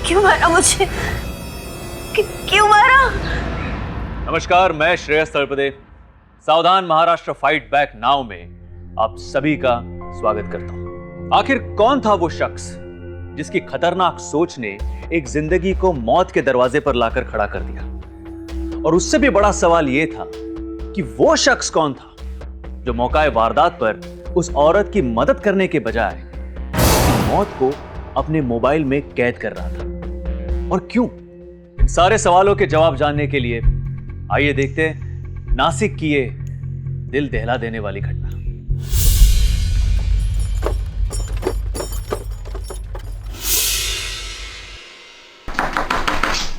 क्यों मारा मुझे? क्यों मारा? नमस्कार, मैं श्रेयस तळपदे सावधान महाराष्ट्र फाइट बैक नाउ में आप सभी का स्वागत करता हूं। आखिर कौन था वो शख्स जिसकी खतरनाक सोच ने एक जिंदगी को मौत के दरवाजे पर लाकर खड़ा कर दिया? और उससे भी बड़ा सवाल यह था कि वो शख्स कौन था जो मौकाए वारदात पर उस औरत की मदद करने के बजाय मौत को अपने मोबाइल में कैद कर रहा था, और क्यों? इन सारे सवालों के जवाब जानने के लिए आइए देखते हैं नासिक की ये दिल दहला देने वाली घटना।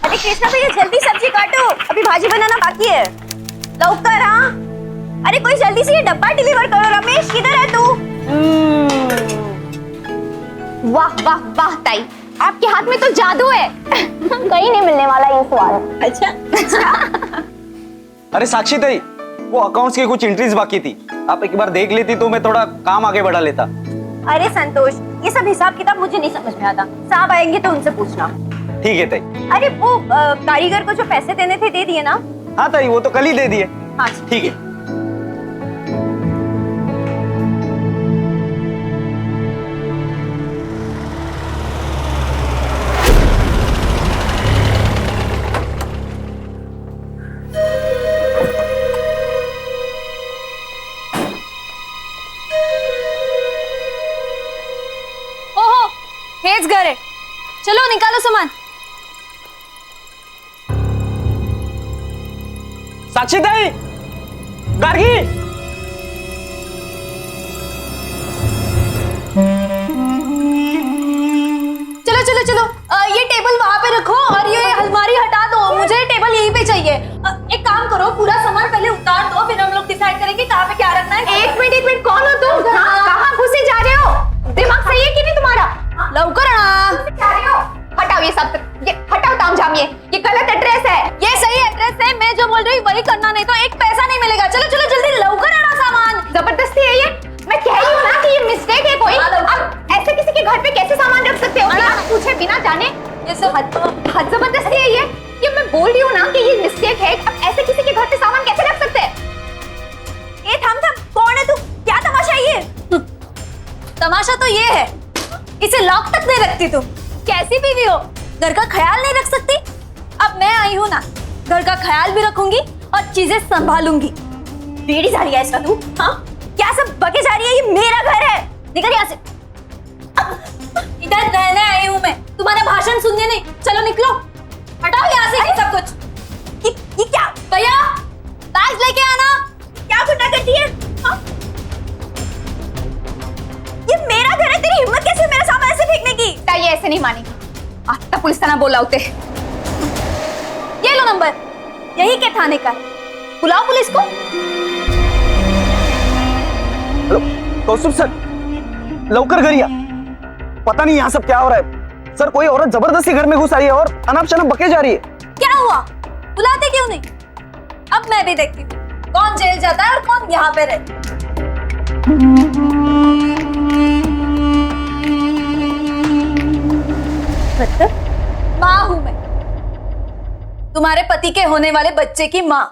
अरे कृष्णा भैया, जल्दी सब्जी काटो, अभी भाजी बनाना बाकी है। लौकर, हाँ? अरे कोई जल्दी से ये डब्बा डिलीवर करो। रमेश, किधर है तू? वाह वाह वाह ताई, आपके हाथ में तो जादू है। कहीं नहीं मिलने वाला ये सवाल। अच्छा। अरे साक्षी ताई, वो अकाउंट्स की कुछ एंट्रीज बाकी थी, आप एक बार देख लेती तो मैं थोड़ा काम आगे बढ़ा लेता। अरे संतोष, ये सब हिसाब किताब मुझे नहीं समझ में आता। साहब आएंगे तो उनसे पूछना। ठीक है ताई। अरे वो कारीगर को जो पैसे देने थे दे दिए ना? हाँ ताई, वो तो कल ही दे दिए। हाँ ठीक है। हेज घर है, चलो निकालो सामान। साक्षी ताई, गार्गी, चलो चलो चलो, ये टेबल वहां पे रखो और ये अलमारी हटा दो, मुझे टेबल यहीं पे चाहिए। एक काम करो, पूरा सामान पहले उतार दो, फिर हम लोग डिसाइड करेंगे कहाँ पे क्या रखना है। एक मिनट, कौन हो तुम? कहाँ घुसे जा रहे हो? दिमाग सही है कि नहीं तुम्हारा? लौकर हटाओ ये सब, ये हटाओ तामझाम, ये गलत एड्रेस है। ये सही एड्रेस है, मैं जो बोल रही हूँ वही करना, नहीं तो एक पैसा नहीं मिलेगा। चलो चलो जल्दी, लौकर आना सामान। जबरदस्ती है ये, मैं कह रही हूँ ना कि ये मिस्टेक है कोई। अब ऐसे किसी के घर पे कैसे सामान रख सकते हो बिना पूछे, बिना जाने? ये सब हद जबरदस्ती है ये मैं बोल रही हूँ ना कि ये मिस्टेक है। अब ऐसे किसी के घर पे सामान कैसे रख सकते हैं? ए थम, कौन है तू? क्या तमाशा है ये? तमाशा तो ये है, इसे लॉक तक नहीं रखती तुम। कैसी बीवी हो, घर का ख्याल नहीं रख सकती? अब मैं आई हूं ना, घर का ख्याल भी रखूंगी और चीजें संभालूंगी। बेड़ी जा रही है इसका तू? हाँ, क्या सब बके जा रही है? ये मेरा घर है, निकल यहाँ से। इधर रहने आई हूं मैं, तुम्हारा भाषण सुनने नहीं। चलो निकलो, हटाओ यहाँ से ये सब कुछ। ये क्या? भैया बैग लेके आना। क्या गुंडा करती है? हाँ? ये मेरा घर है, तेरी हिम्मत कैसे मेरा सामान ऐसे फेंकने की? ताई ऐसे नहीं मानेगी, आज तक पुलिस थाना बोला होते। ये लो नंबर, यही के थाने का, बुलाओ पुलिस को। हेलो कौस्तुभ सर, लवकर घर या। पता नहीं यहाँ सब क्या हो रहा है सर, कोई औरत जबरदस्ती घर में घुस आई है और अनाप शनाप बके जा रही है। क्या हुआ, बुलाते क्यों नहीं? अब मैं भी देखती हूँ कौन जेल जाता है और कौन यहाँ पे रहता है। माँ हूं मैं, तुम्हारे पति के होने वाले बच्चे की माँ।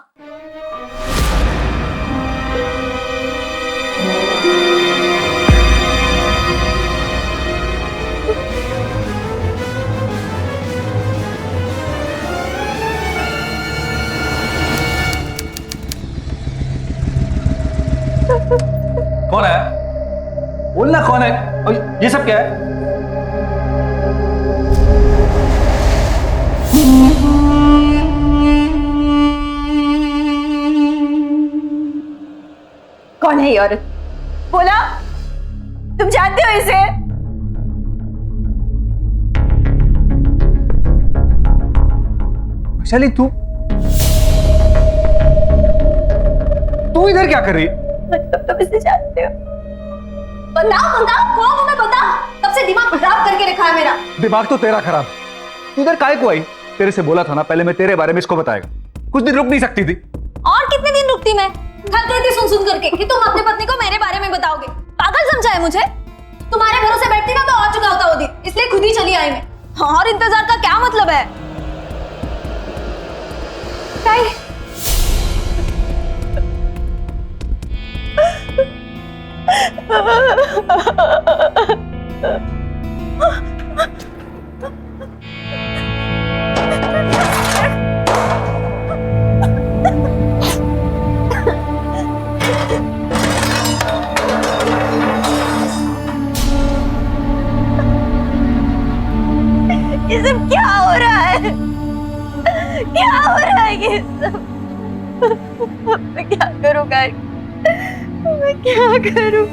कौन है? बोलना कौन है? और ये सब क्या है? कौन है ये औरत? बोला, तुम जानते हो इसे? वैशाली, तू इधर क्या कर रही है? मतलब तुम इसे जानते हो? बताओ बताओ, कौन हूं मैं? बता, तब से दिमाग खराब करके रखा है मेरा। दिमाग तो तेरा खराब। तू इधर काहे को आई? तेरे से बोला था ना पहले मैं तेरे बारे में इसको बताएगा। कुछ दिन रुक नहीं सकती थी? और कितने दिन रुकती मैं? थक गई थी सुन करके कि तुम अपनी पत्नी को मेरे बारे में बताओगे। पागल समझा है मुझे? तुम्हारे भरोसे बैठती ना तो आ चुका होता वो दिन, इसलिए खुद ही चली आई मैं। और इंतजार का क्या मतलब है? ताई, ये सब क्या हो रहा है? क्या हो रहा है ये सब? मैं क्या करूं गाइस? मैं क्या करूं?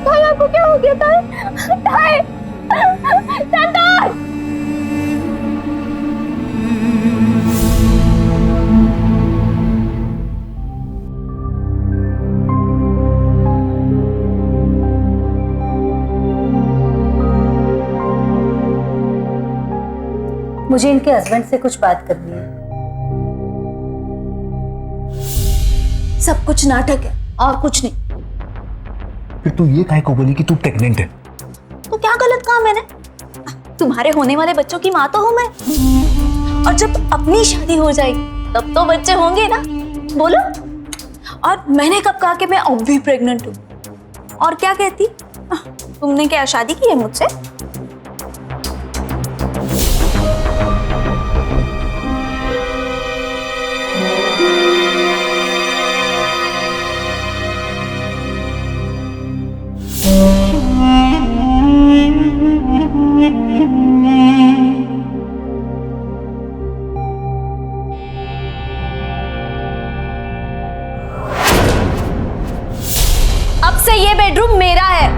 ताई आपको क्या हो गया? ताई संतोष! मुझे इनके हस्बैंड से कुछ बात करनी है। सब कुछ नाटक है और कुछ नहीं। फिर तू ये काहे को बोली कि तू प्रेग्नेंट है? तो क्या गलत कहा मैंने? तुम्हारे होने वाले बच्चों की माँ तो हूं मैं, और जब अपनी शादी हो जाएगी तब तो बच्चे होंगे ना। बोलो। और मैंने कब कहा कि मैं अब भी प्रेग्नेंट हूँ? और क्या कहती? तुमने क्या शादी की है मुझसे? अब से ये बेडरूम मेरा है।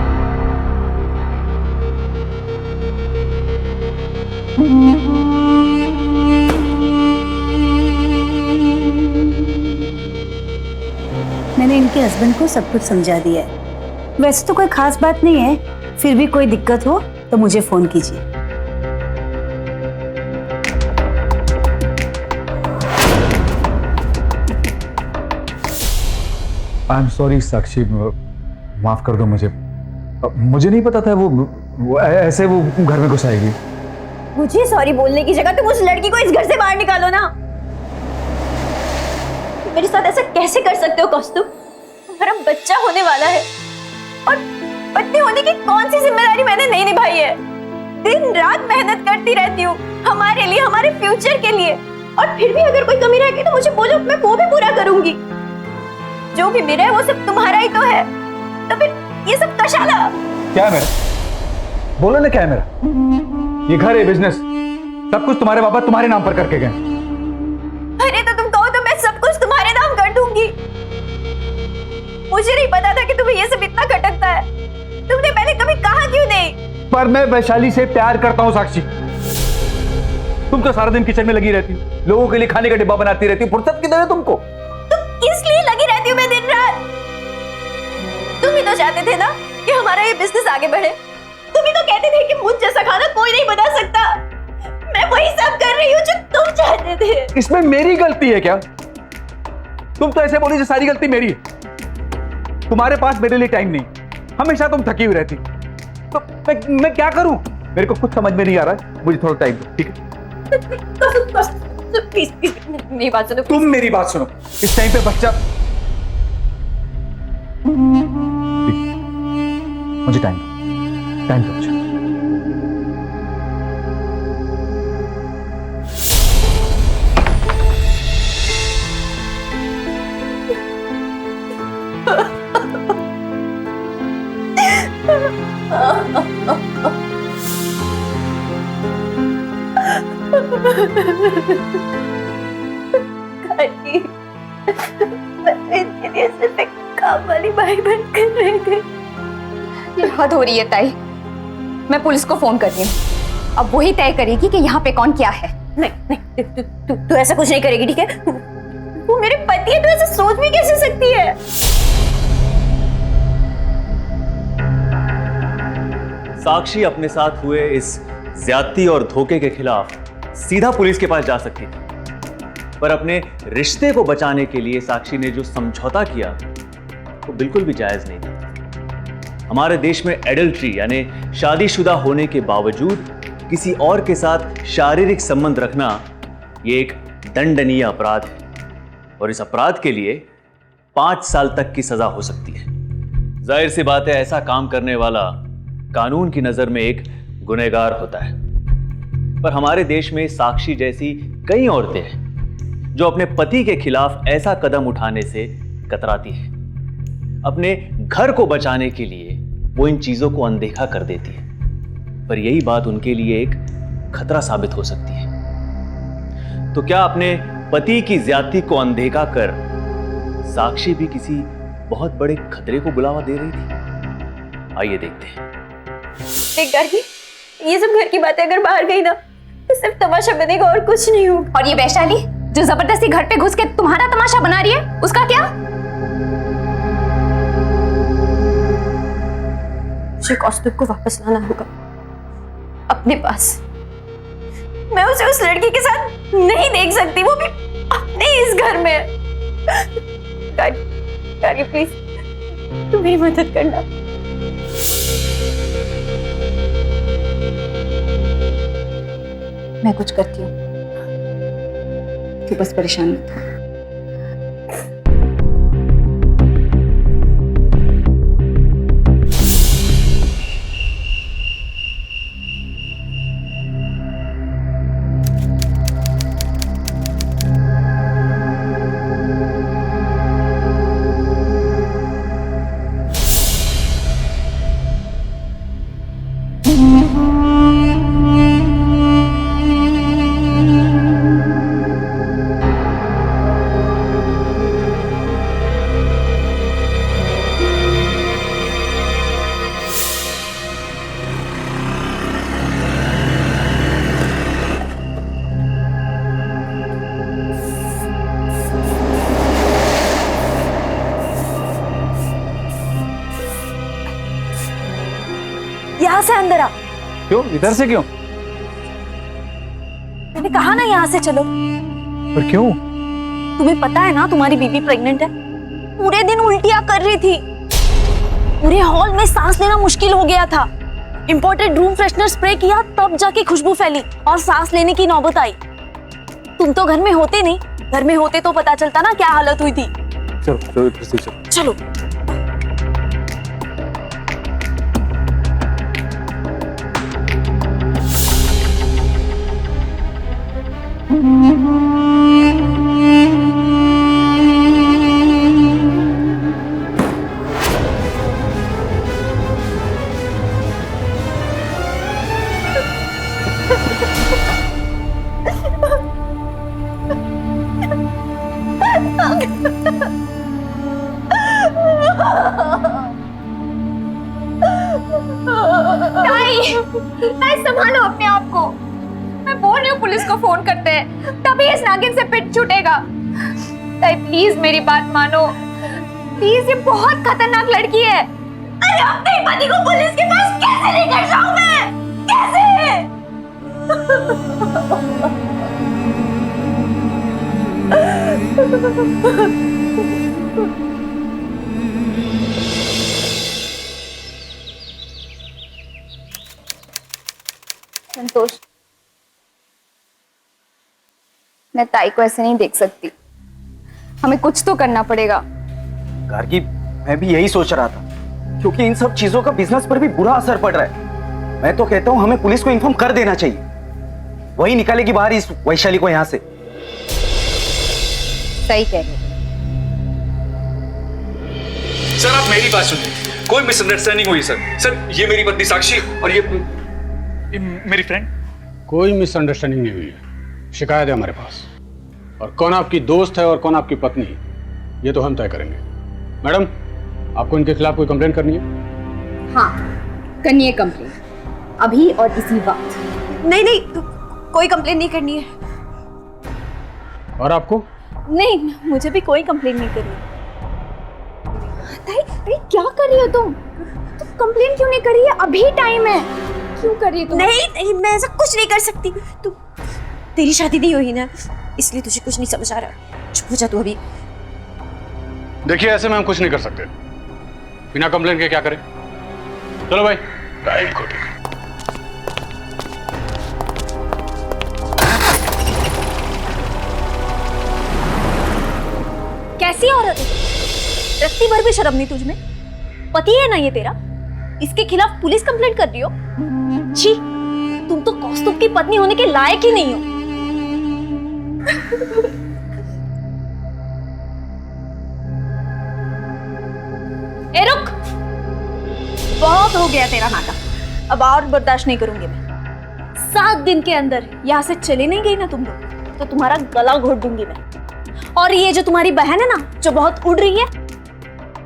मैंने इनके हस्बैंड को सब कुछ समझा दिया है। वैसे तो कोई खास बात नहीं है, फिर भी कोई दिक्कत हो तो मुझे फोन कीजिए। आई एम सॉरी साक्षी, माफ कर दो मुझे। मुझे नहीं पता था वो ऐसे वो घर में घुस आएगी। मुझे सॉरी बोलने की जगह तुम उस लड़की को इस घर से बाहर निकालो ना। मेरे साथ ऐसा कैसे कर सकते हो कौस्तुभ? हमारा बच्चा होने वाला है और पत्नी होने की कौन सी जिम्मेदारी मैंने नहीं निभाई है? दिन रात मेहनत करती रहती हूँ हमारे लिए, हमारे फ्यूचर के लिए, और फिर भी अगर कोई कमी रहेगी तो मुझे बोलो, मैं वो भी पूरा करूंगी। जो भी मेरा है वो सब तुम्हारा ही तो है, तो फिर ये सब कशाला? क्या है मेरा? बोलो ना, क्या है मेरा? ये घर है, बिजनेस, सब कुछ तुम्हारे पापा तुम्हारे नाम पर करके गए। अरे तो तुम कहो तो मैं सब कुछ तुम्हारे नाम कर दूंगी। मुझे नहीं पता था कि तुम्हें ये सब इतना खटकता है। तुमने पहले कभी कहा क्यों नहीं? पर मैं वैशाली से प्यार करता हूँ साक्षी। तुम तो सारा दिन किचन में लगी रहती हो, लोगों के लिए खाने का डिब्बा बनाती रहती हो, फुर्सत किधर है तुमको? तुम इसलिए लगी रहती हूँ मैं दिन रात। तुम ही तो चाहते थे ना कि हमारा ये बिजनेस आगे बढ़े। तुम ही तो कहते थे कि मुझ जैसा खाना कोई नहीं बना सकता। मैं वही सब कर रही हूँ जो तुम चाहते थे। इसमें मेरी गलती है क्या? तुम तो ऐसे बोली जो सारी गलती मेरी है। तुम्हारे पास मेरे लिए टाइम नहीं, हमेशा तुम थकी हुई रहती, तो मैं क्या करूं? मेरे को कुछ समझ में नहीं आ रहा है, मुझे थोड़ा टाइम दो, ठीक है? प्लीज मेरी बात सुनो। तुम मेरी बात सुनो। इस टाइम पे बच्चा, मुझे टाइम दो मुझे। इनके लिए सिर्फ एक काम वाली बाई बनकर रह गई। ये हद हो रही है ताई। मैं पुलिस को फोन कर रही हूँ, अब वही तय करेगी कि यहाँ पे कौन क्या है। नहीं नहीं, तू ऐसा कुछ नहीं करेगी, ठीक है? वो मेरे पति है, तू ऐसा सोच भी कैसे सकती है? साक्षी अपने साथ हुए इस ज्यादती और धोखे के खिलाफ सीधा पुलिस के पास जा सकती थी, पर अपने रिश्ते को बचाने के लिए साक्षी ने जो समझौता किया वो बिल्कुल भी जायज नहीं था। हमारे देश में एडल्ट्री यानी शादीशुदा होने के बावजूद किसी और के साथ शारीरिक संबंध रखना ये एक दंडनीय अपराध है और इस अपराध के लिए 5 साल तक की सजा हो सकती है। जाहिर सी बात है, ऐसा काम करने वाला कानून की नजर में एक गुनहगार होता है। पर हमारे देश में साक्षी जैसी कई औरतें हैं जो अपने पति के खिलाफ ऐसा कदम उठाने से कतराती हैं। अपने घर को बचाने के लिए वो इन चीजों को अनदेखा कर देती है, पर यही बात उनके लिए एक खतरा साबित हो सकती है। तो क्या अपने पति की ज्यादती को अनदेखा कर साक्षी भी किसी बहुत बड़े खतरे को बुलावा दे रही थी? आइए देखते हैं। देख गार्गी, ये सब घर की बातें अगर बाहर गई ना तो सिर्फ तमाशा बनेगा और कुछ नहीं होगा। और ये वैशाली जो जबरदस्ती घर पे घुस के तुम्हारा तमाशा बना रही है, उसका क्या? मुझे कौस्तुभ को वापस लाना होगा अपने पास। मैं उसे उस लड़की के साथ नहीं देख सकती, वो भी अपने इस घर में। गार्गी प्लीज, तुम मेरी मदद करना। मैं कुछ करती हूँ, तू बस परेशान मत हो। यहाँ से अंदर आ। क्यों? इधर से क्यों? मैंने कहा ना यहाँ से चलो। पर क्यों? तुम्हें पता है ना तुम्हारी बीबी प्रेग्नेंट है। पूरे दिन उल्टियां कर रही थी, पूरे हॉल में सांस लेना मुश्किल हो गया था। इंपोर्टेड रूम फ्रेशनर स्प्रे किया तब जाके खुशबू फैली और सांस लेने की नौबत आई। तुम तो घर में होते नहीं, घर में होते तो पता चलता ना क्या हालत हुई थी। चलो चलो इधर से चलो। चलो। ताई संभालो अपने आप को। मैं बोल रही हूँ पुलिस को फोन करते हैं, तभी इस नागिन से पिट छूटेगा। ताई प्लीज मेरी बात मानो, प्लीज, ये बहुत खतरनाक लड़की है। अरे अपने पति को पुलिस के पास कैसे लेकर जाऊं मैं? कैसे? संतोष, मैं ताई को ऐसे नहीं देख सकती, हमें कुछ तो करना पड़ेगा। गार्गी, मैं भी यही सोच रहा था, क्योंकि इन सब चीजों का बिजनेस पर भी बुरा असर पड़ रहा है। मैं तो कहता हूं हमें पुलिस को इन्फॉर्म कर देना चाहिए, वही निकालेगी बाहर इस वैशाली को यहां से। सही कह रहे हो। सर आप मेरी बात सुनिए, कोई मिसअंडरस्टैंडिंग हुई सर। सर ये मेरी पत्नी साक्षी और ये मेरी फ्रेंड। कोई मिसअंडरस्टैंडिंग नहीं हुई है, शिकायत है हमारे पास, और कौन आपकी दोस्त है और कौन आपकी पत्नी ये तो हम तय करेंगे। मैडम, आपको इनके खिलाफ कोई कंप्लेंट करनी है? हाँ, करनी है कंप्लेंट, अभी और इसी वक्त। नहीं नहीं, कोई कंप्लेन नहीं करनी है। और आपको? नहीं, मुझे भी कोई कंप्लेन नहीं करनी। ताई, क्या कर रही हो तुम? तुम कंप्लेन क्यों नहीं करी है? अभी टाइम है। क्यों कर रही है तुम? नहीं नहीं, मैं ऐसा कुछ नहीं कर सकती। तू, तेरी शादी नहीं हुई ना, इसलिए तुझे कुछ नहीं समझ आ रहा। चुप हो जा तू अभी। देखिए, ऐसे में हम कुछ नहीं कर सकते। बिना कंप्लेन के क्या करें? चलो भाई, टाइम को ठीक। कैसी औरत है? रत्ती भर भी शर्म नहीं तुझ में? पति है ना ये तेरा, इसके खिलाफ पुलिस कंप्लेंट कर रही हो? छी, तुम तो कौस्तुभ की पत्नी होने के लायक ही नहीं हो। ए रुक, बहुत हो गया तेरा नाटक, अब और बर्दाश्त नहीं करूंगी मैं। 7 दिन के अंदर यहाँ से चले नहीं गई ना तुम लोग, तो तुम्हारा गला घोट दूंगी मैं। और ये जो तुम्हारी बहन है ना, जो बहुत उड़ रही है,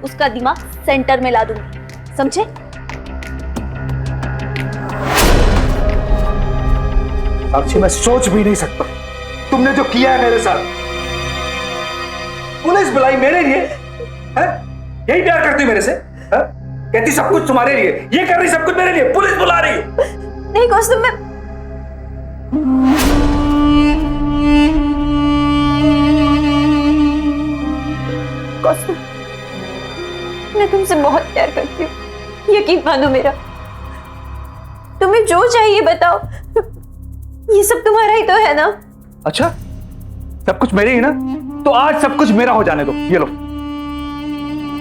उसका दिमाग सेंटर में ला दूंगी, समझे? साक्षी, मैं सोच भी नहीं सकता तुमने जो किया है मेरे साथ। पुलिस बुलाई मेरे लिए, है? यही प्यार करती मेरे से, है? कहती सब कुछ तुम्हारे लिए, ये कर रही सब कुछ मेरे लिए, पुलिस बुला रही हो। नहीं कौस्तुभ, मैं कौस्तुभ, मैं तुमसे बहुत प्यार करती हूँ, यकीन मानो मेरा। तुम्हें जो चाहिए बताओ, ये सब तुम्हारा ही तो है ना? अच्छा, सब कुछ मेरे ही ना, तो आज सब कुछ मेरा हो जाने दो। ये लो,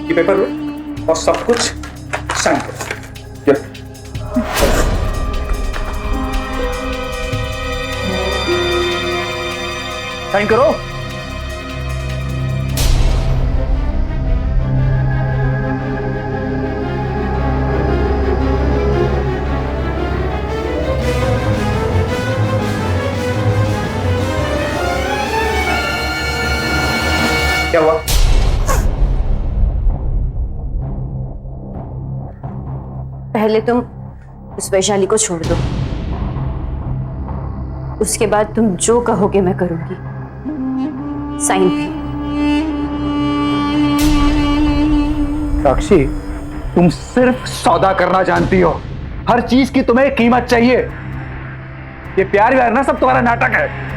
ये पेपर लो और सब कुछ साइन करो। ये साइन करो। क्या हुआ? पहले तुम उस वैशाली को छोड़ दो, उसके बाद तुम जो कहोगे मैं करूंगी। साइन भी। साक्षी, तुम सिर्फ सौदा करना जानती हो, हर चीज की तुम्हें कीमत चाहिए। ये प्यार व्यार ना सब तुम्हारा नाटक है।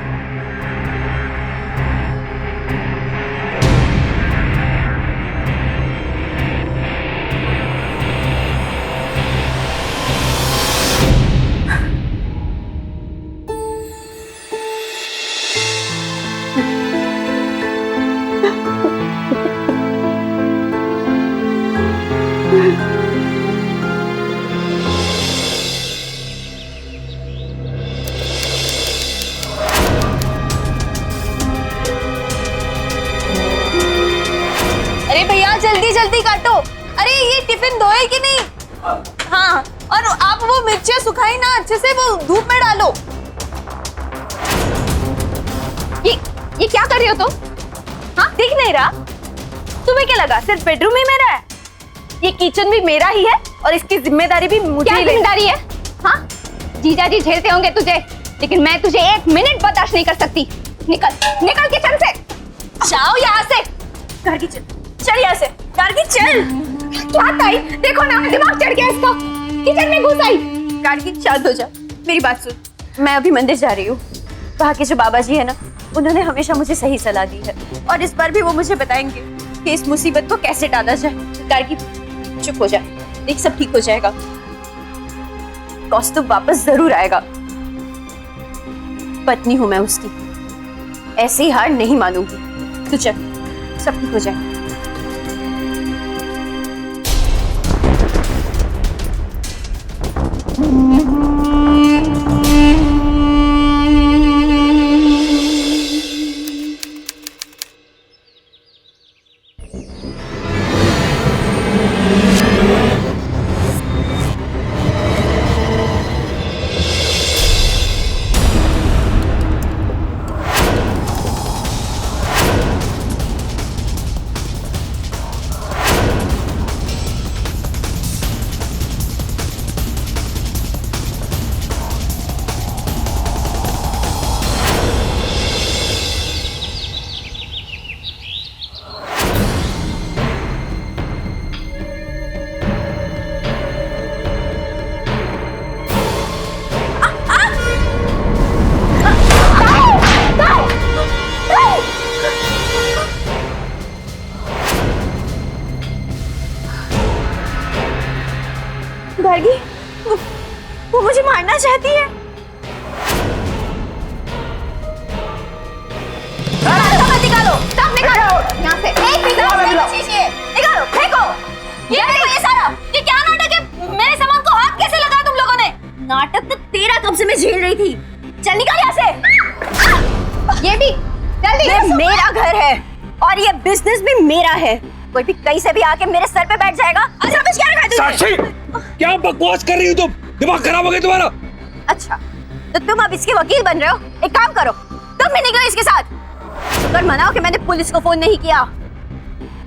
अरे भैया जल्दी जल्दी काटो। अरे ये टिफिन धोए कि नहीं? हाँ, और आप वो मिर्चियाँ सुखाई ना अच्छे से, वो धूप में डालो। ये क्या कर रही हो तुम? हाँ, दिख नहीं रहा? तुम्हें क्या लगा सिर्फ बेडरूम ही मेरा है? ये किचन भी मेरा ही है और इसकी जिम्मेदारी भी मुझे ही जिम्मेदारी है। हाँ, जीजा जी झेलते होंगे तुझे, लेकिन मैं तुझे 1 मिनट बर्दाश्त नहीं कर सकती। निकल निकल किचन से, जाओ यहाँ से। गार्गी चल यहाँ से, गार्गी चल। क्या ताई, देखो ना दिमाग चढ़ गया इसका, किचन में घुस आई। गार्गी शांत हो जा, मेरी बात सुन। मैं अभी मंदिर जा रही हूँ, वहाँ के जो बाबा जी है ना, उन्होंने हमेशा मुझे सही सलाह दी है, और इस बार भी वो मुझे बताएंगे कि इस मुसीबत को कैसे टाला जाए। गार्गी चुप हो जा, देख सब ठीक हो जाएगा। कौस्तुभ वापस जरूर आएगा, पत्नी हूं मैं उसकी, ऐसे ही हार नहीं मानूंगी। तू चल, सब ठीक हो जाएगा। गार्गी, वो मुझे मारना चाहती है। निकालो, सब निकालो यहाँ से। एक भी निकालो, फेंको। ये सारा, ये क्या नाटक है? मेरे सामान को हाथ कैसे लगाया तुम लोगों ने? नाटक तो तेरा कब से मैं झेल रही थी। चल निकाल यहाँ से। ये भी जल्दी। ये मेरा घर है और ये बिजनेस भी मेरा है। कोई भी कहीं से भी आके मेरे सर पे बैठ जाएगा। अच्छा बस क्या रखा है तूने? साक्षी, क्या बकवास कर रही हो तुम? दिमाग खराब हो गया तुम्हारा? अच्छा, तो तुम अब इसके वकील बन रहे हो? एक काम करो, तुम भी निकलो इसके साथ। शुक्र मनाओ कि मैंने पुलिस को फोन नहीं किया।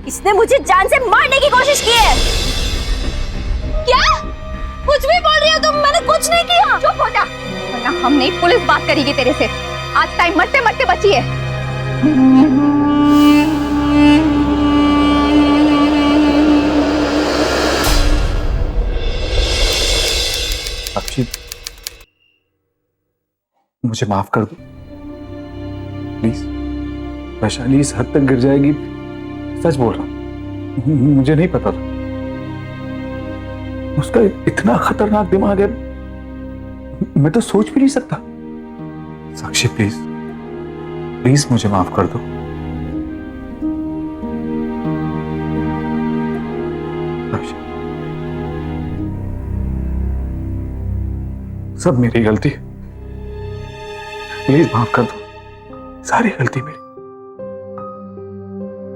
इसने मुझे जान से मारने की कोशिश की है। क्या? कुछ भी बोल रही हो तुम? मैंने कुछ नहीं किया। चुप हो जा, वरना हम नहीं, पुलिस बात करेगी तेरे से। आज टाइम मरते मरते बची है। साक्षी, मुझे माफ कर दो प्लीज। वैशाली इस हद तक गिर जाएगी, सच बोल रहा हूं, मुझे नहीं पता था। उसका इतना खतरनाक दिमाग है, मैं तो सोच भी नहीं सकता। साक्षी प्लीज, प्लीज मुझे माफ कर दो। साक्षी, सब मेरी गलती है, प्लीज माफ कर दो। सारी गलती मेरी,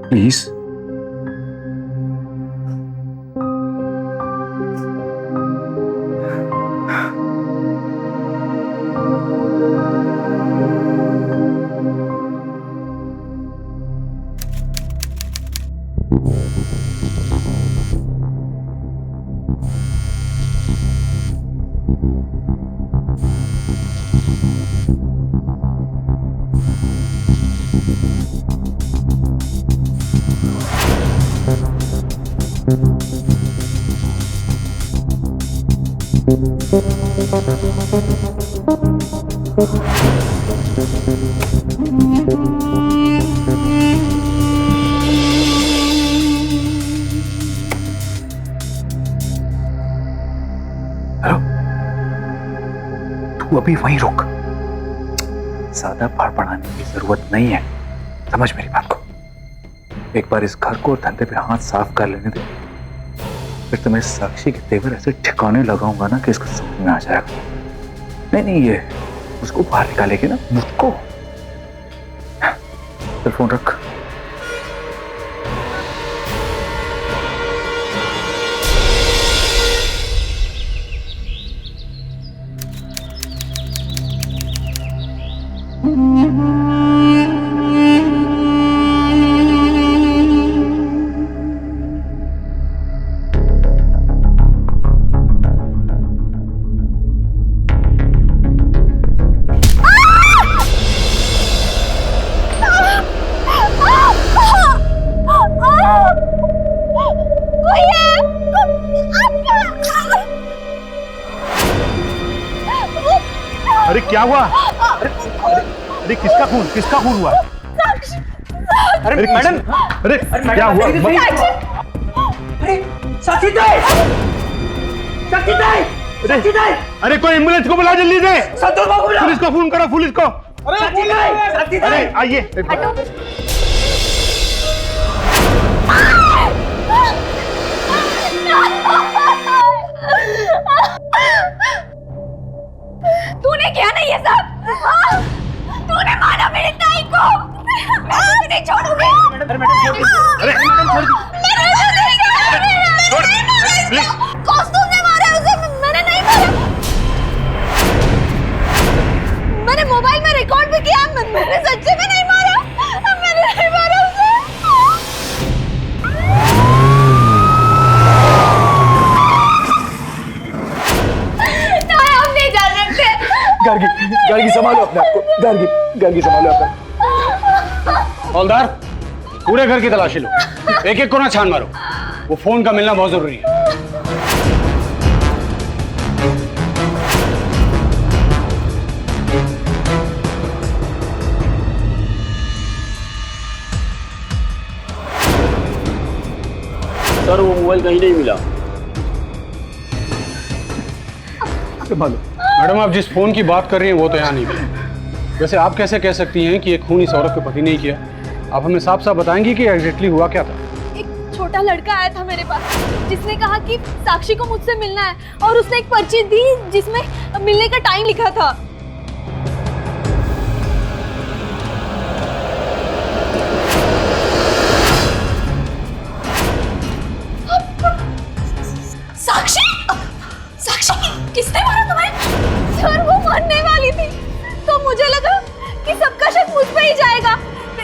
प्लीज। तू अभी वहीं रुक, ज्यादा बड़बड़ाने की जरूरत नहीं है, समझ मेरी बात को। एक बार इस घर को और धंधे पे हाथ साफ कर लेने दे, फिर तो मैं साक्षी के तेवर ऐसे ठिकाने लगाऊंगा ना कि इसको समझ में आ जाएगा। नहीं, ये उसको बाहर निकालेगी ना, मुझको। चल फोन रख। अरे क्या हुआ? अरे किसका खून हुआ? अरे मैडम, अरे क्या हुआ? अरे कोई एम्बुलेंस को बुला जल्दी से। पुलिस को फोन करो, पुलिस को। अरे आइए। तूने किया नहीं ये सब? तूने मारा मेरे ताई को। मैं तुझे नहीं छोड़ूंगी। अरे कॉस्ट्यूम ने मारा उसे, मैंने नहीं मारा। मैंने मोबाइल में रिकॉर्ड भी किया, मैंने सच्चे में नहीं मारा। मैंने नहीं मारा उसे। गार्गी संभालो अपने आप को। गार्गी संभालो अपना। हौलदार, पूरे घर की तलाशी लो, एक एक को ना छान मारो। वो फोन का मिलना बहुत जरूरी है। सर वो मोबाइल कहीं नहीं मिला। संभालो। मैडम आप जिस फोन की बात कर रही हैं वो तो यहाँ नहीं मिला। वैसे आप कैसे कह सकती हैं कि ये खून इस औरत के पति ने किया? आप हमें साफ साफ बताएंगी कि एग्जैक्टली हुआ क्या था? एक छोटा लड़का आया था मेरे पास जिसने कहा कि साक्षी को मुझसे मिलना है और उसने एक पर्ची दी जिसमें मिलने का टाइम लिखा था। साक्षी, साक्षी किसने मारा तुम्हें? सर वो मरने वाली थी तो मुझे लगा कि सबका शक मुझ पे ही जाएगा,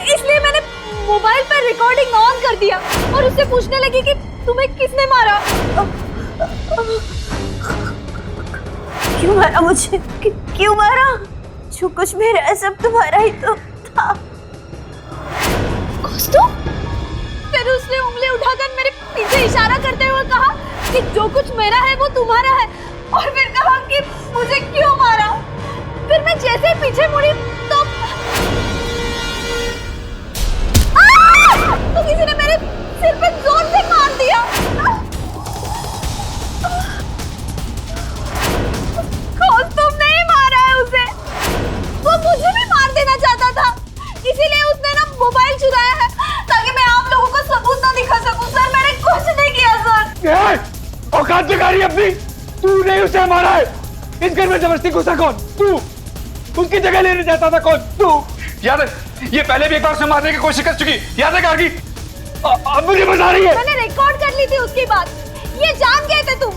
इसलिए मैंने मोबाइल पर रिकॉर्डिंग ऑन कर दिया और उससे पूछने लगी कि तुम्हें किसने मारा। क्यों मारा मुझे? क्यों मारा? जो कुछ मेरा है सब तुम्हारा ही तो था। कौस्तुभ? फिर उसने उंगली उठाकर मेरे पीछे इशारा करते हुए कहा कि जो कुछ मेरा है वो तुम्हारा है और फिर कहा कि मुझे क्यों मारा। फिर मैं जैसे पीछे मुड़ी तो किसी ने मेरे सिर पे जोर से मार दिया। कौस्तुभ नहीं मारा है उसे, वो मुझे भी मार देना चाहता था, इसीलिए उसने ना मोबाइल चुराया है ताकि मैं आप लोगों को सबूत ना दिखा सकूं। सर मैंने कुछ नहीं किया सर। औकात दिखा रही है अपनी? तूने उसे मारा है? इस घर में जबरदस्ती घुसा कौन? तू? उसकी जगह लेने जाता था कौन? तू? याद है, ये पहले भी एक बार उसे मारने की कोशिश कर चुकी। याद है कारगी? अब मुझे बता रही है। मैंने रिकॉर्ड कर ली थी उसकी बात, ये जान गए थे तुम,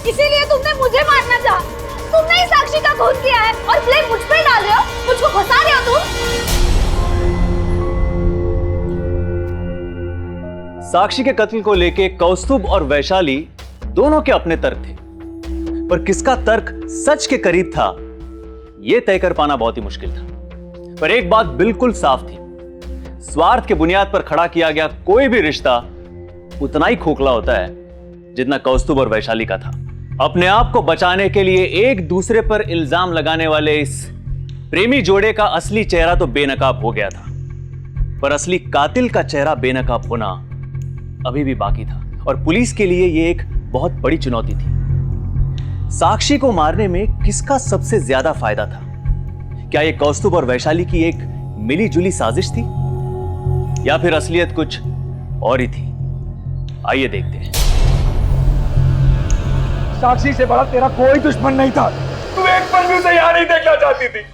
इसीलिए तुमने मुझे मारना चाहा। तुमने ही साक्षी का खून किया है और ब्लेम मुझ पे डाल रहे हो, मुझको फंसा रहे हो तुम। साक्षी के कत्ल को लेके कौस्तुभ और वैशाली दोनों के अपने तर्क थे, पर किसका तर्क सच के करीब था यह तय कर पाना बहुत ही मुश्किल था। पर एक बात बिल्कुल साफ थी, स्वार्थ के बुनियाद पर खड़ा किया गया कोई भी रिश्ता उतना ही खोखला होता है जितना कौस्तुभ और वैशाली का था। अपने आप को बचाने के लिए एक दूसरे पर इल्जाम लगाने वाले इस प्रेमी जोड़े का असली चेहरा तो बेनकाब हो गया था, पर असली कातिल का चेहरा बेनकाब होना अभी भी बाकी था और पुलिस के लिए यह एक बहुत बड़ी चुनौती थी। साक्षी को मारने में किसका सबसे ज्यादा फायदा था? क्या यह कौस्तुभ और वैशाली की एक मिली जुली साजिश थी या फिर असलियत कुछ और ही थी? आइए देखते हैं। साक्षी से बड़ा तेरा कोई दुश्मन नहीं था। तू एक पल भी उसे यहाँ नहीं देखना चाहती थी।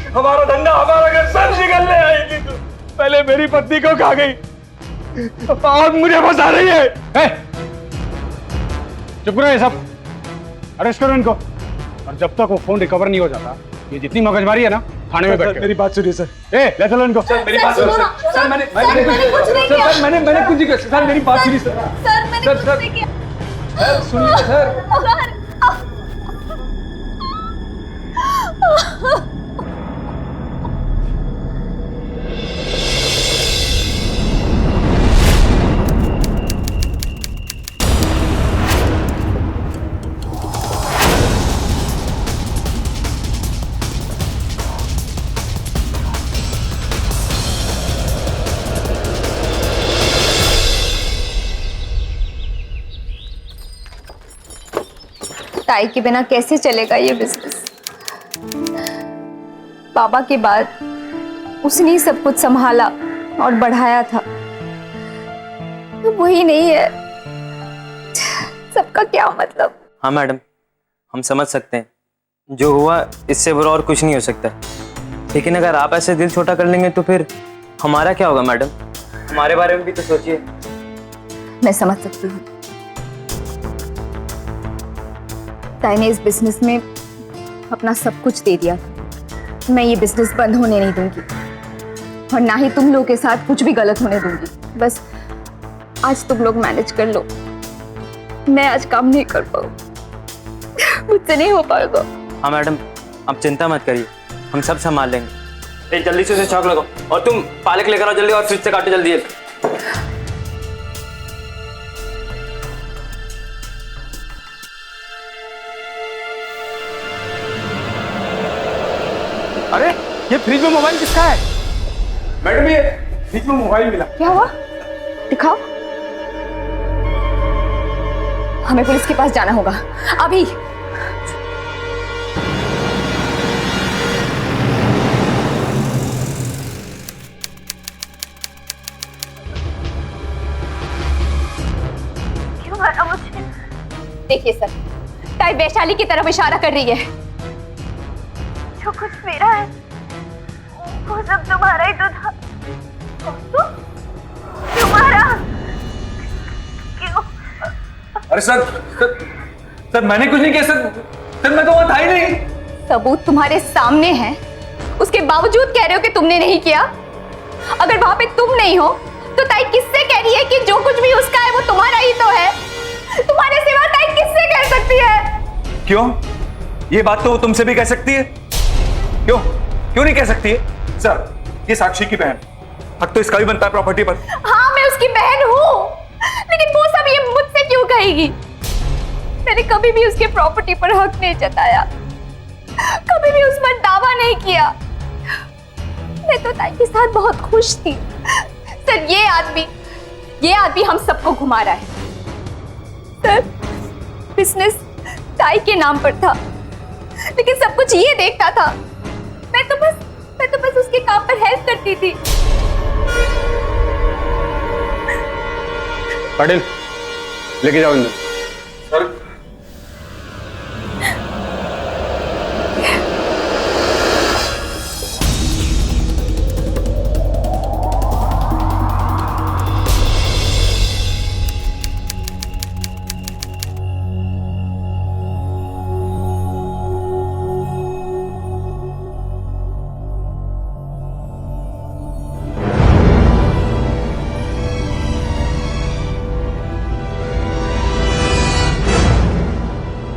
हमारा धंधा, हमारा घर सब निकलने आई थी तू। पहले मेरी पत्नी को खा गई और मुझे फंसा रही है। चुप रहे सब, अरेस्ट करो इनको। और जब तक वो फोन रिकवर नहीं हो जाता, ये जितनी मगजमारी है ना, थाने में बैठ के। मेरी बात सुनिए सर। ले चलो इनको। सर मेरी बात सुनिए सर। सर मैंने कुछ नहीं किया। सर मैंने कुछ नहीं किया। सर मेरी बात सुनिए सर। सर मैंने कुछ नहीं किया। सर सुनिए सर। ताई के बिना कैसे चलेगा ये बिजनेस? बाबा के बाद उसने ही सब कुछ संभाला और बढ़ाया था, तो वही नहीं है, सबका क्या मतलब? हाँ मैडम, हम समझ सकते हैं, जो हुआ इससे बुरा और कुछ नहीं हो सकता। लेकिन अगर आप ऐसे दिल छोटा कर लेंगे तो फिर हमारा क्या होगा मैडम? हमारे बारे में भी तो सोचिए। मैं समझ सकती हूँ, ताई ने इस बिजनेस में अपना सब कुछ दे दिया। मैं ये बिजनेस बंद होने नहीं दूंगी और ना ही तुम लोग के साथ कुछ भी गलत होने दूंगी। बस आज तुम लोग मैनेज कर लो, मैं आज काम नहीं कर पाऊँ, मुझसे नहीं हो पाएगा। हाँ मैडम, आप चिंता मत करिए, हम सब संभाल लेंगे। जल्दी से उसे छौंक लगाओ और तुम पालक लेकर आओ जल्दी और फ्रिज से काटो जल्दी। अरे ये फ्रिज में मोबाइल किसका है? मैडम ये फ्रिज में मोबाइल मिला। क्या हुआ? दिखाओ। हमें पुलिस के पास जाना होगा अभी। जाना मुझे। देखिए सर, ताई वैशाली की तरफ इशारा कर रही है। जो कुछ मेरा है वो सब तुम्हारा ही तो था। तुम्हारा क्यों? अरे सर मैंने कुछ नहीं किया सर मैं तो वहां था ही नहीं। सबूत तुम्हारे सामने है, उसके बावजूद कह रहे हो कि तुमने नहीं किया। अगर वहां पे तुम नहीं हो तो ताई किससे कह रही है कि जो कुछ भी उसका है वो तुम्हारा ही तो है? तुम्हारे सिवा ताई किससे कह सकती है? क्यों? ये बात तो वो तुमसे भी कह सकती है। क्यों नहीं कह सकती है? सर, ये साक्षी की बहन, हक तो इसका भी बनता है प्रॉपर्टी पर। हाँ, मैं उसकी बहन हूँ, लेकिन वो सब ये मुझसे क्यों कहेगी? मैंने कभी भी उसके प्रॉपर्टी पर हक नहीं जताया, कभी भी उस पर दावा नहीं किया। मैं तो ताई के साथ बहुत खुश थी। सर, ये आदमी हम सबको घुमा रहा है। सर, बिजनेस ताई के नाम पर था, लेकिन सब कुछ ये देखता था। मैं तो बस उसके काम पर हेल्प करती थी। पाटिल, लेके जाओ अंदर। सर,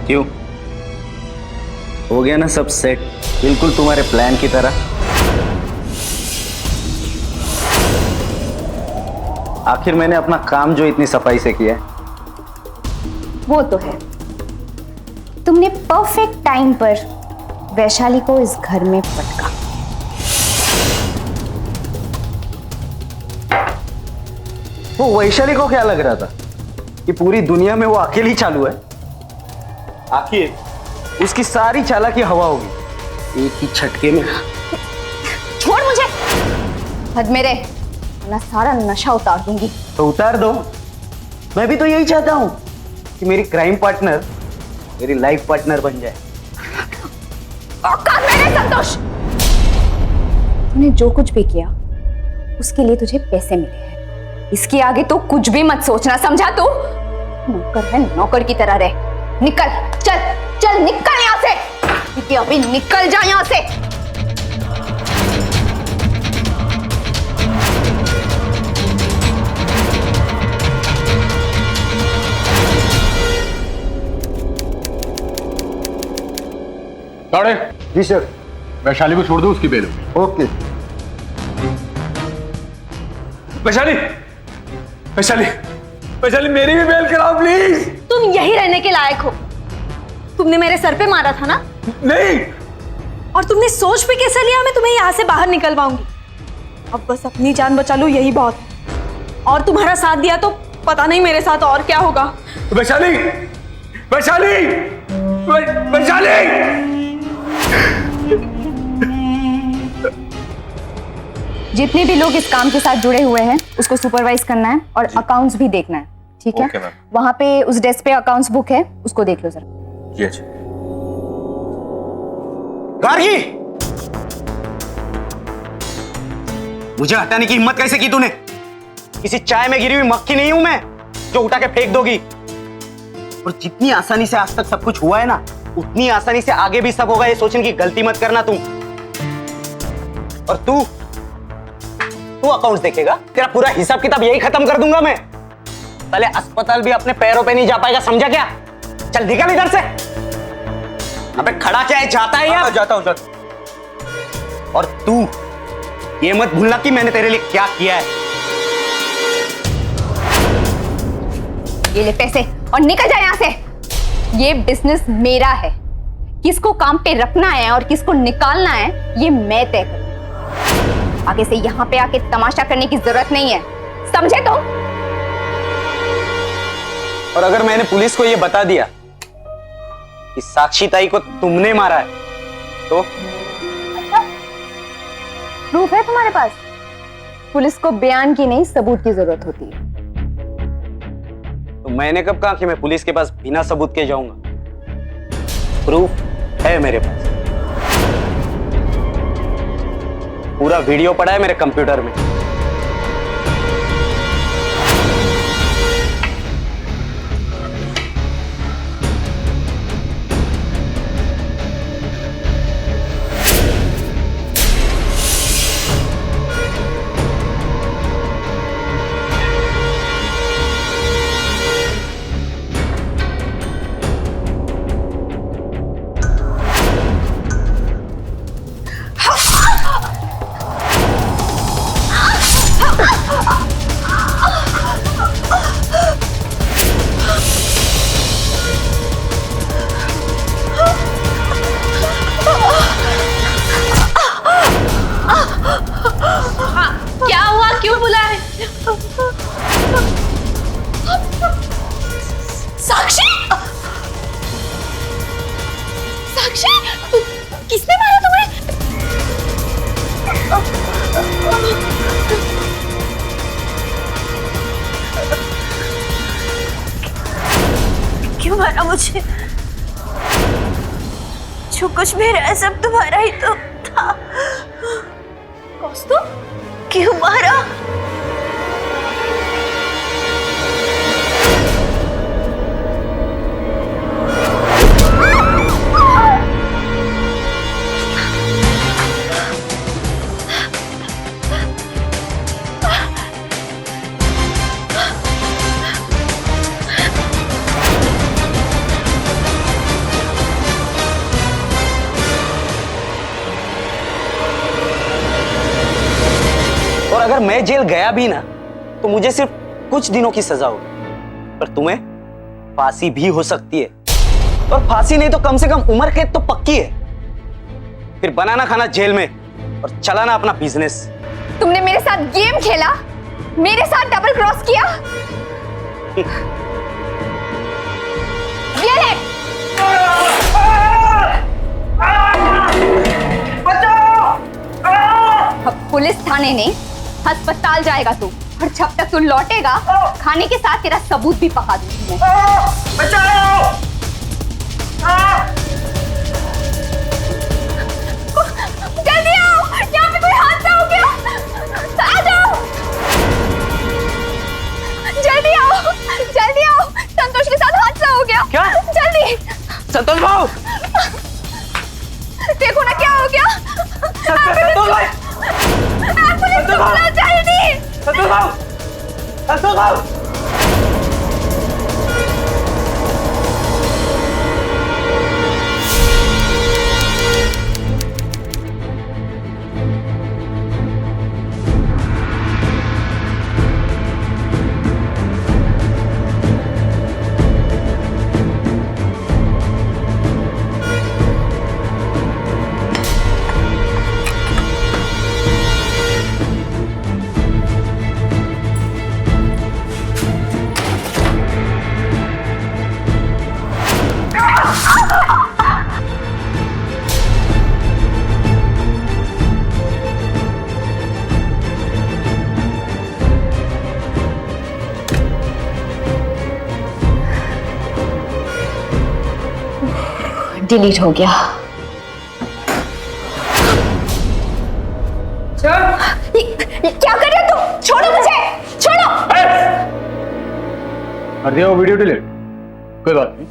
क्यों? हो गया ना सब सेट, बिल्कुल तुम्हारे प्लान की तरह। आखिर मैंने अपना काम जो इतनी सफाई से किया वो तो है, तुमने परफेक्ट टाइम पर वैशाली को इस घर में पटका। वो वैशाली को क्या लग रहा था कि पूरी दुनिया में वो अकेली चालू है? आखिर उसकी सारी चालाकी हवा होगी एक ही झटके में। छोड़ मुझे, हद मेरे, मैं सारा नशा उतार दूंगी। तो उतार दो, मैं भी तो यही चाहता हूं कि मेरी क्राइम पार्टनर मेरी लाइफ पार्टनर बन जाए। औकात मेरे संतोष, तूने जो कुछ भी किया उसके लिए तुझे पैसे मिले हैं। इसके आगे तो कुछ भी मत सोचना, समझा तू? नौकर है, नौकर की तरह रह। निकल, चल निकल यहाँ से, क्योंकि अभी निकल जा यहाँ से। ताड़े, जी सर। वैशाली को छोड़ दो, उसकी बेल होगी। ओके। वैशाली मेरी भी बेल कराओ प्लीज। तुम यही रहने के लायक हो। तुमने मेरे सर पे मारा था ना? नहीं। और तुमने सोच भी कैसे लिया मैं तुम्हें यहाँ से बाहर निकलवाऊंगी? अब बस अपनी जान बचा लो, यही बहुत है। और तुम्हारा साथ दिया तो पता नहीं मेरे साथ और क्या होगा। वैशाली, जितने भी लोग इस काम के साथ जुड़े हुए हैं उसको सुपरवाइज करना है और अकाउंट्स भी देखना है, ठीक है? वहां पे उस डेस्क पे अकाउंट्स बुक है, उसको देख लो जरा। जी अच्छा। गार्गी, मुझे हटाने की हिम्मत कैसे की तूने? किसी चाय में गिरी हुई मक्खी नहीं हूं मैं जो उठा के फेंक दोगी। और जितनी आसानी से आज तक सब कुछ हुआ है ना, उतनी आसानी से आगे भी सब होगा, ये सोचने की गलती मत करना तुम। और तू अकाउंट्स देखेगा, तेरा पूरा हिसाब किताब यही खत्म कर दूंगा मैं। पहले अस्पताल भी अपने पैरों पे नहीं जा पाएगा, समझा क्या? चल निकल इधर से। अबे खड़ा क्या है, जाता है यार? जाता हूं सर। और तू ये मत भूलना कि मैंने तेरे लिए क्या किया है। ये ले पैसे और निकल जा यहाँ से। ये बिजनेस मेरा है, किसको काम पे रखना है और किसको निकालना है ये मैं तय करूं। आगे से यहाँ पे आके तमाशा करने की जरूरत नहीं है, समझे तुम? और अगर मैंने पुलिस को ये बता दिया कि साक्षी ताई को तुमने मारा है तो? अच्छा, प्रूफ है तुम्हारे पास? पुलिस को बयान की नहीं, सबूत की जरूरत होती है। तो मैंने कब कहा कि मैं पुलिस के पास बिना सबूत के जाऊंगा? प्रूफ है मेरे पास, पूरा वीडियो पड़ा है मेरे कंप्यूटर में। क्या हुआ, क्यों बुलाए? साक्षी, साक्षी, किसने मारा तुम्हें? क्यों मारा मुझे? जो कुछ भी रहा सब तुम्हारा ही तो था। कौस्तुभ, क्यों मारा? और अगर मैं जेल गया भी ना तो मुझे सिर्फ कुछ दिनों की सजा होगी, पर तुम्हें फांसी भी हो सकती है। और फांसी नहीं तो कम से कम उम्र कैद तो पक्की है। फिर बनाना खाना जेल में और चलाना अपना बिजनेस। तुमने मेरे साथ गेम खेला, मेरे साथ डबल क्रॉस किया। ये ले। अब पुलिस थाने नहीं, अस्पताल जाएगा तू, और जब तक तू लौटेगा खाने के साथ तेरा सबूत भी पका दूंगी मैं। जल्दी आओ, यहाँ पे कोई हादसा हो गया, आ जाओ, जल्दी आओ, जल्दी आओ, संतोष के साथ हादसा हो गया। क्या? जल्दी। संतोष भाऊ, देखो ना क्या हो गया। संतोष भाई, पुलिस को बुलाओ जल्दी। संतोष भाऊ, संतोष भाऊ। डिलीट हो गया। क्या कर रहे हो तुम? छोड़ो मुझे, छोड़ो। कर दिया वो वीडियो डिलीट? कोई बात नहीं,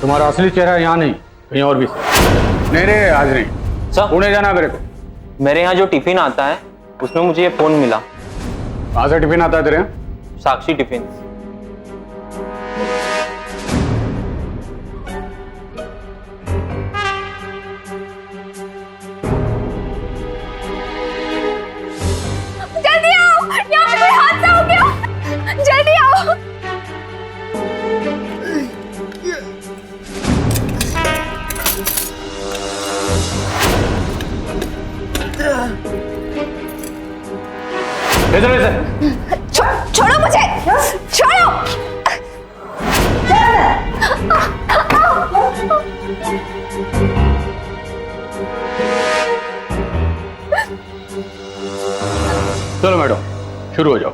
तुम्हारा असली चेहरा यहाँ नहीं, कहीं और भी नहीं नहीं आज नहीं। सर, पुणे जाना मेरे को। मेरे यहाँ जो टिफिन आता है उसमें मुझे ये फोन मिला। कहाँ से टिफिन आता है तेरे यहाँ? साक्षी टिफिन। जल्दी आओ, यहाँ पे कोई हादसा हो गया, जल्दी आओ। इधर इधर। छोड़ो मुझे, छोड़ो। चलो मैडम, शुरू हो जाओ।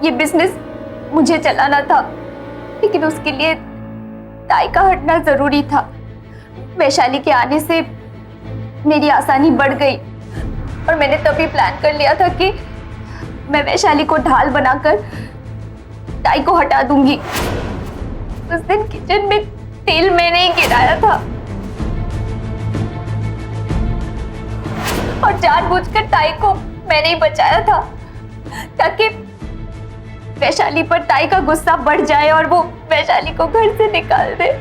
ये बिजनेस मुझे चलाना था, लेकिन उसके लिए ताई का हटना जरूरी था। वैशाली के आने से मेरी आसानी बढ़ गई और मैंने तभी प्लान कर लिया था कि मैं वैशाली को ढाल बनाकर ताई को हटा दूंगी। उस दिन किचन में तेल मैंने ही गिराया था और जानबूझकर ताई को मैंने ही बचाया था ताकि वैशाली पर ताई का गुस्सा बढ़ जाए और वो वैशाली को घर से निकाल दे।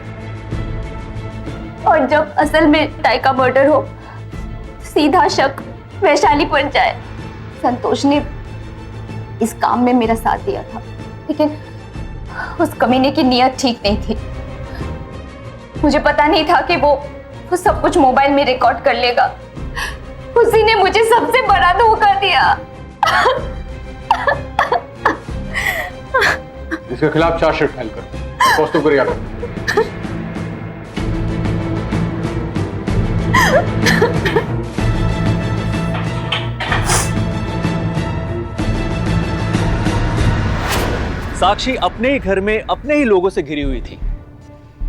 और जब असल में ताई का मर्डर हो, सीधा शक वैशाली पर जाए। संतोष ने इस काम में मेरा साथ दिया था, लेकिन उस कमीने की नीयत ठीक नहीं थी। मुझे पता नहीं था कि वो सब कुछ मोबाइल में रिकॉर्ड कर लेगा। उसी ने मुझे सबसे बड़ा धोखा दिया। इसके खिलाफ चार्जशीट फाइल करो, कौस्तुभ को रिहा करो। साक्षी अपने ही घर में अपने ही लोगों से घिरी हुई थी,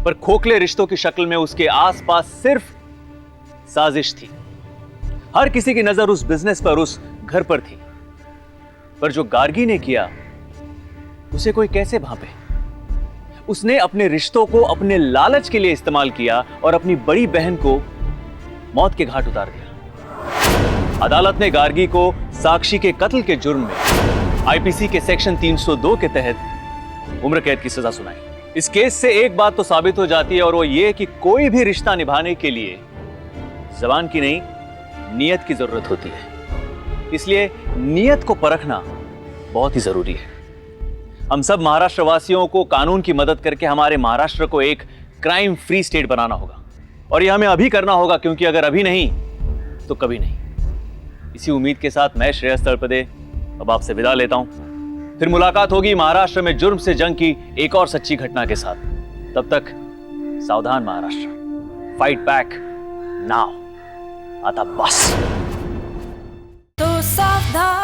पर खोखले रिश्तों की शक्ल में उसके आसपास सिर्फ साजिश थी। हर किसी की नजर उस बिजनेस पर, उस घर पर थी, पर जो गार्गी ने किया उसे कोई कैसे भांपे। उसने अपने रिश्तों को अपने लालच के लिए इस्तेमाल किया और अपनी बड़ी बहन को मौत के घाट उतार दिया। अदालत ने गार्गी को साक्षी के कत्ल के जुर्म में आईपीसी के सेक्शन 302 के तहत उम्र कैद की सजा सुनाई। इस केस से एक बात तो साबित हो जाती है और वो ये कि कोई भी रिश्ता निभाने के लिए जबान की नहीं, नियत की जरूरत होती है। इसलिए नियत को परखना बहुत ही जरूरी है। हम सब महाराष्ट्र वासियों को कानून की मदद करके हमारे महाराष्ट्र को एक क्राइम फ्री स्टेट बनाना होगा, और यह हमें अभी करना होगा, क्योंकि अगर अभी नहीं तो कभी नहीं। इसी उम्मीद के साथ मैं श्रेयस तळपदे अब आपसे विदा लेता हूं। फिर मुलाकात होगी महाराष्ट्र में जुर्म से जंग की एक और सच्ची घटना के साथ। तब तक सावधान महाराष्ट्र, फाइट बैक नाउ। आता बस। तो सावधान।